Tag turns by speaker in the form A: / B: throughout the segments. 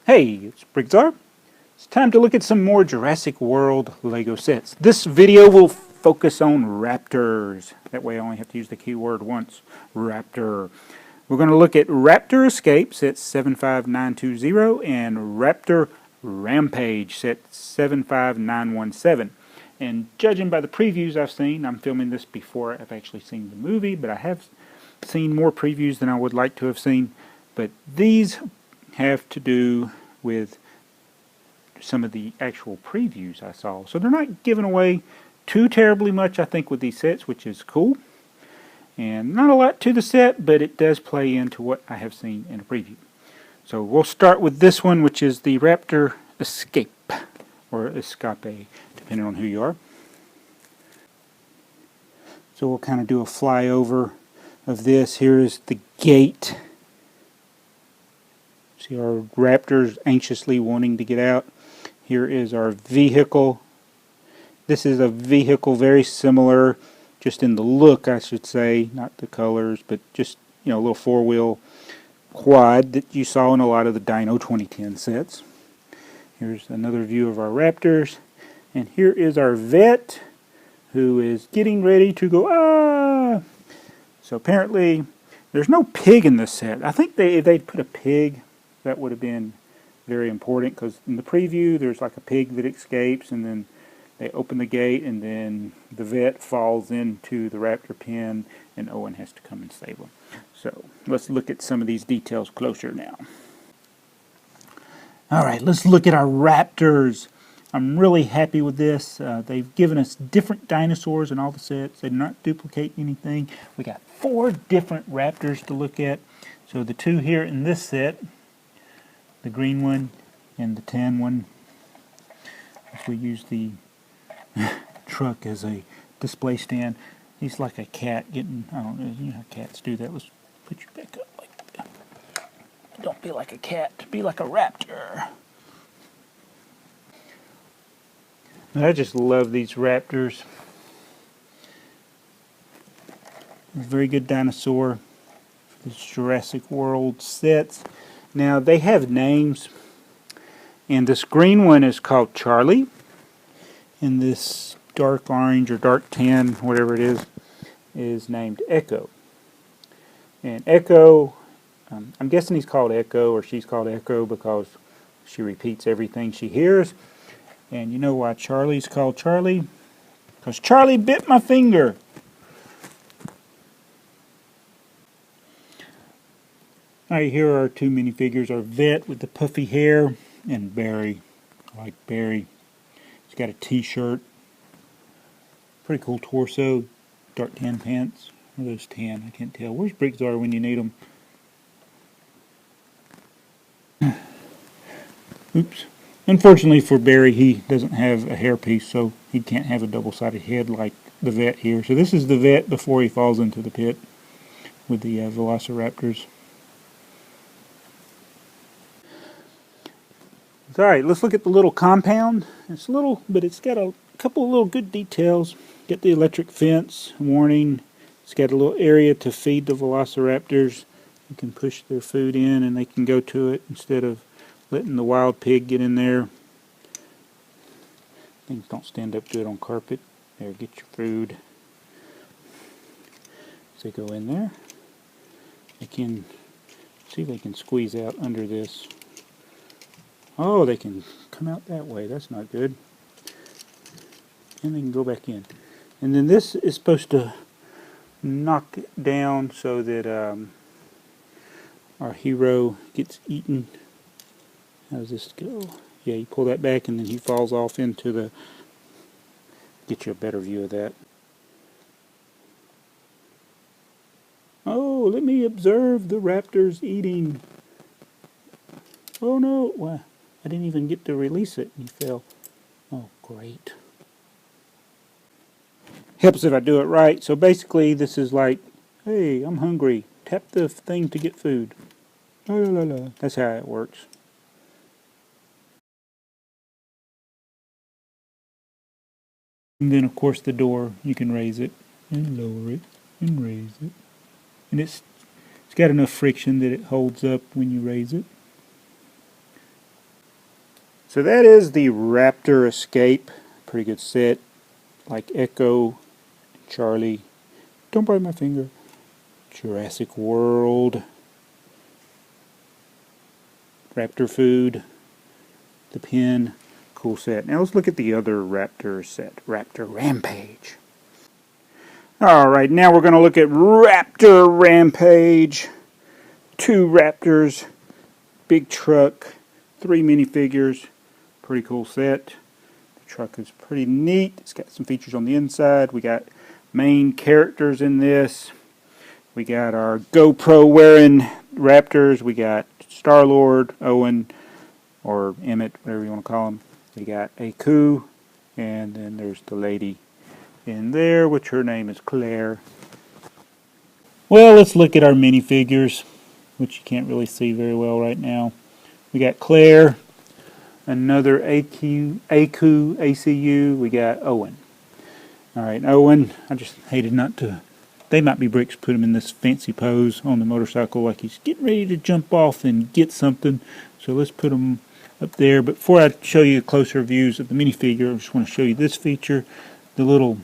A: Hey, it's BrickTsar. It's time to look at some more Jurassic World Lego sets. This video will focus on Raptors. That way I only have to use the keyword once. Raptor. We're going to look at Raptor Escape, set 75920, and Raptor Rampage, set 75917. And judging by the previews I've seen, I'm filming this before I've actually seen the movie, but I have seen more previews than I would like to have seen. But these have to do with some of the actual previews I saw. So they're not giving away too terribly much, I think, with these sets, which is cool. And not a lot to the set, but it does play into what I have seen in a preview. So we'll start with this one, which is the Raptor Escape, or Escape, depending on who you are. So we'll kind of do a flyover of this. Here is the gate. See our Raptors anxiously wanting to get out. Here is our vehicle. This is a vehicle very similar, just in the look, I should say, not the colors, but just, you know, a little four-wheel quad that you saw in a lot of the Dino 2010 sets. Here's another view of our Raptors. And here is our vet, who is getting ready to go, ah! So apparently, there's no pig in this set. I think if they'd put a pig, that would have been very important, because in the preview there's like a pig that escapes, and then they open the gate, and then the vet falls into the raptor pen, and Owen has to come and save him. So let's look at some of these details closer now. Alright, let's look at our Raptors. I'm really happy with this. They've given us different dinosaurs in all the sets. They do not duplicate anything. We got 4 different Raptors to look at. So the 2 here in this set, the green one and the tan one. If we use the truck as a display stand, he's like a cat getting, I don't know, you know how cats do that. Let's put you back up like that. Don't be like a cat, be like a raptor. And I just love these Raptors. A very good dinosaur for this Jurassic World sets. Now they have names, and this green one is called Charlie, and this dark orange or dark tan, whatever it is named Echo. And Echo, I'm guessing he's called Echo, or she's called Echo, because she repeats everything she hears. And you know why Charlie's called Charlie? Because Charlie bit my finger. Alright, here are our 2 minifigures. Our vet with the puffy hair, and Barry. I like Barry. He's got a t-shirt. Pretty cool torso. Dark tan pants. Or those tan? I can't tell. Where's BrickTsar when you need them? Oops. Unfortunately for Barry, he doesn't have a hairpiece, so he can't have a double-sided head like the vet here. So this is the vet before he falls into the pit with the velociraptors. Alright, let's look at the little compound. It's little, but it's got a couple of little good details. Get the electric fence, warning. It's got a little area to feed the velociraptors. You can push their food in and they can go to it instead of letting the wild pig get in there. Things don't stand up good on carpet. There, get your food. So they go in there. They can, see if they can squeeze out under this. Oh, they can come out that way. That's not good. And they can go back in. And then this is supposed to knock it down so that our hero gets eaten. How does this go? Yeah, you pull that back and then he falls off into the... Get you a better view of that. Oh, let me observe the raptors eating. Oh no, well, I didn't even get to release it and he fell. Oh, great. Helps if I do it right. So basically this is like, hey, I'm hungry. Tap the thing to get food. La, la, la. That's how it works. And then of course the door, you can raise it and lower it and raise it. And it's got enough friction that it holds up when you raise it. So that is the Raptor Escape. Pretty good set. Like Echo, Charlie, don't bite my finger, Jurassic World, Raptor Food, the pin. Cool set. Now let's look at the other Raptor set, Raptor Rampage. Alright, now we're going to look at Raptor Rampage. 2 Raptors, big truck, 3 minifigures. Pretty cool set. The truck is pretty neat. It's got some features on the inside. We got main characters in this. We got our GoPro wearing Raptors. We got Star-Lord, Owen, or Emmett, whatever you want to call him. We got Aku, and then there's the lady in there, which her name is Claire. Well, let's look at our minifigures, which you can't really see very well right now. We got Claire, another ACU. We got Owen. Alright, Owen, I just hated not to. They might be bricks, put him in this fancy pose on the motorcycle like he's getting ready to jump off and get something. So let's put him up there. But before I show you closer views of the minifigure, I just want to show you this feature. The little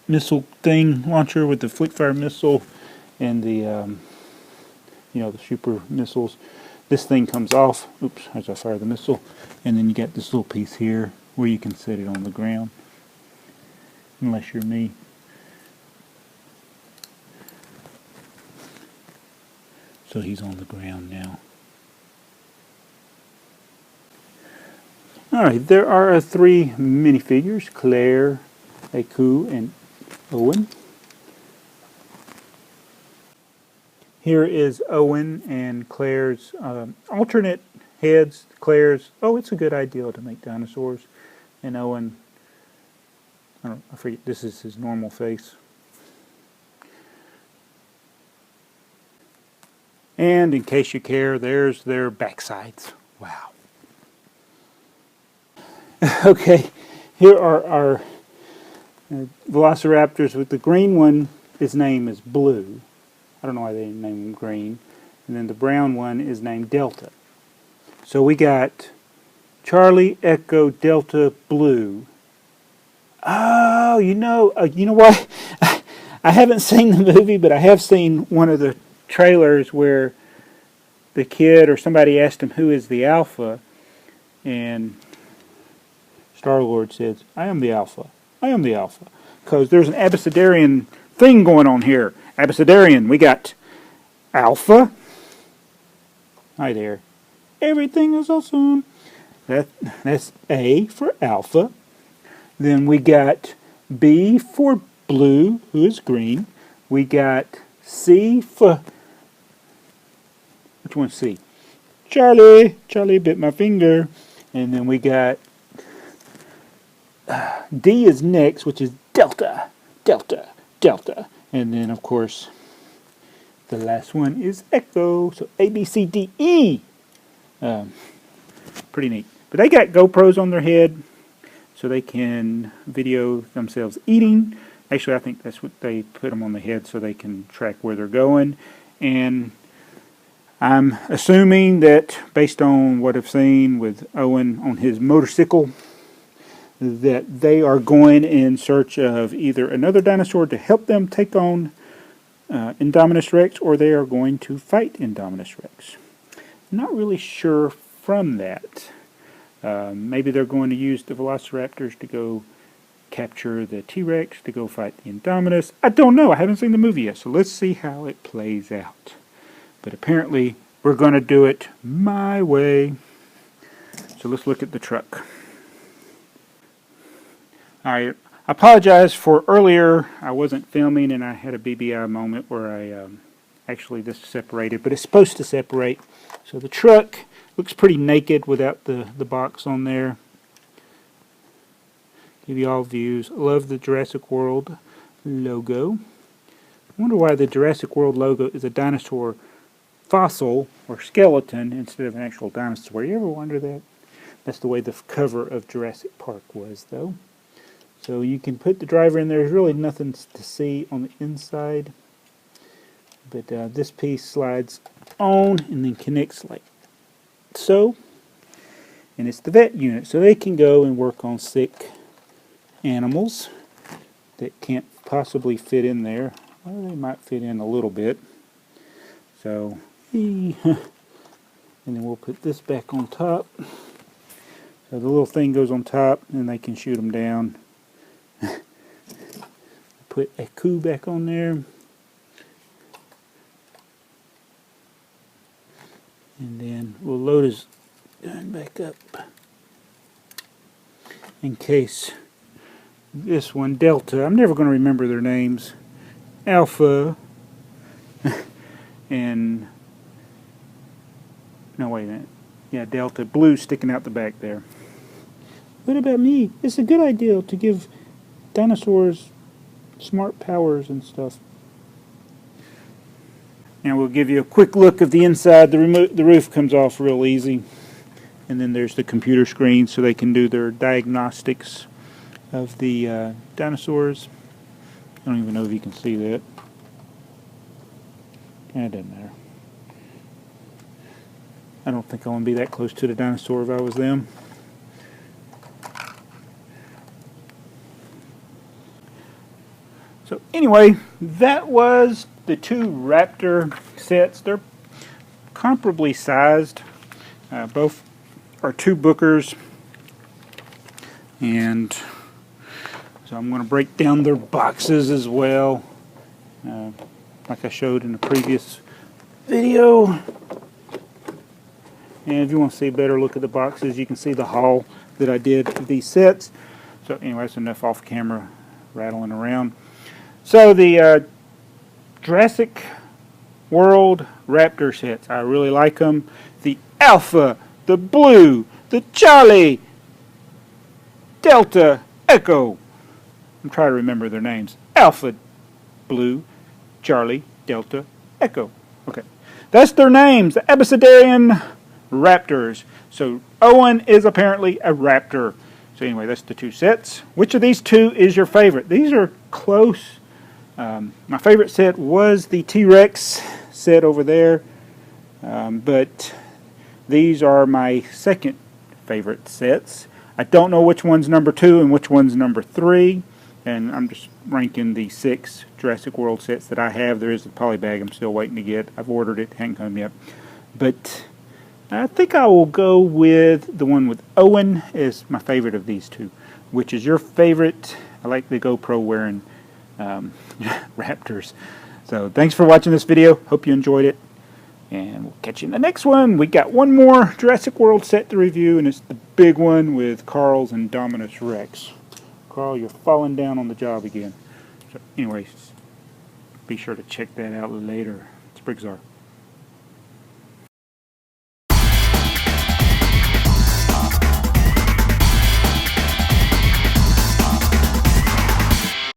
A: missile thing launcher with the flick fire missile and the the super missiles. This thing comes off. Oops, as I fire the missile. And then you got this little piece here where you can set it on the ground. Unless you're me. So he's on the ground now. Alright, there are 3 minifigures, Claire, Aku, and Owen. Here is Owen and Claire's alternate heads. Claire's, oh, it's a good idea to make dinosaurs. And Owen, I forget, this is his normal face. And in case you care, there's their backsides. Wow. Okay, here are our Velociraptors. With the green one, his name is Blue. I don't know why they didn't name him green. And then the brown one is named Delta. So we got Charlie, Echo, Delta, Blue. Oh, you know what? I haven't seen the movie, but I have seen one of the trailers where the kid or somebody asked him who is the Alpha, and Star-Lord says, I am the Alpha. I am the Alpha. Because there's an Abecedarian thing going on here. Abecedarian, we got Alpha. Hi there. Everything is awesome. That's A for Alpha. Then we got B for Blue, who is green. We got C for... Which one's C? Charlie. Charlie bit my finger. And then we got... D is next, which is Delta. Delta. Delta. And then, of course, the last one is Echo. So A, B, C, D, E. Pretty neat. But they got GoPros on their head so they can video themselves eating. Actually, I think that's what they put them on the head so they can track where they're going. And I'm assuming that based on what I've seen with Owen on his motorcycle, that they are going in search of either another dinosaur to help them take on Indominus Rex, or they are going to fight Indominus Rex. Not really sure from that. Maybe they're going to use the Velociraptors to go capture the T-Rex, to go fight the Indominus. I don't know. I haven't seen the movie yet, so let's see how it plays out. But apparently, we're going to do it my way. So let's look at the truck. I apologize for earlier. I wasn't filming and I had a BBI moment where I actually this separated, but it's supposed to separate. So the truck looks pretty naked without the box on there. Give you all views. I love the Jurassic World logo. I wonder why the Jurassic World logo is a dinosaur fossil or skeleton instead of an actual dinosaur. You ever wonder that? That's the way the cover of Jurassic Park was, though. So you can put the driver in there. There's really nothing to see on the inside. But this piece slides on and then connects like so. and it's the vet unit. So they can go and work on sick animals that can't possibly fit in there. Well, they might fit in a little bit. So, and then we'll put this back on top. So the little thing goes on top, and they can shoot them down. Put a coup back on there. And then we'll load his gun back up. In case this one, Delta, I'm never going to remember their names. Alpha. And, no wait a minute. Yeah, Delta, blue sticking out the back there. What about me? It's a good idea to give dinosaurs smart powers and stuff. Now we'll give you a quick look of the inside. The roof comes off real easy. And then there's the computer screen so they can do their diagnostics of the dinosaurs. I don't even know if you can see that. It doesn't matter. I don't think I want to be that close to the dinosaur if I was them. So anyway, that was the two Raptor sets. They're comparably sized. Both are 2 bookers. And so I'm going to break down their boxes as well. Like I showed in the previous video. And if you want to see a better look at the boxes, you can see the haul that I did of these sets. So anyway, that's enough off camera rattling around. So the Jurassic World Raptor sets, I really like them. The Alpha, the Blue, the Charlie, Delta, Echo. I'm trying to remember their names. Alpha, Blue, Charlie, Delta, Echo. Okay, that's their names. The Abecedarian Raptors. So Owen is apparently a raptor. So anyway, that's the 2 sets. Which of these 2 is your favorite? These are close. My favorite set was the T-Rex set over there, but these are my second favorite sets. I don't know which one's number 2 and which one's number 3, and I'm just ranking the 6 Jurassic World sets that I have. There is a polybag I'm still waiting to get. I've ordered it, hasn't come yet. But I think I will go with the one with Owen as my favorite of these 2. Which is your favorite? I like the GoPro wearing Raptors. So thanks for watching this video. Hope you enjoyed it. And we'll catch you in the next one. We got one more Jurassic World set to review, and it's the big one with Carl's Indominus Rex. Carl, you're falling down on the job again. So anyways, be sure to check that out later. It's BrickTsar.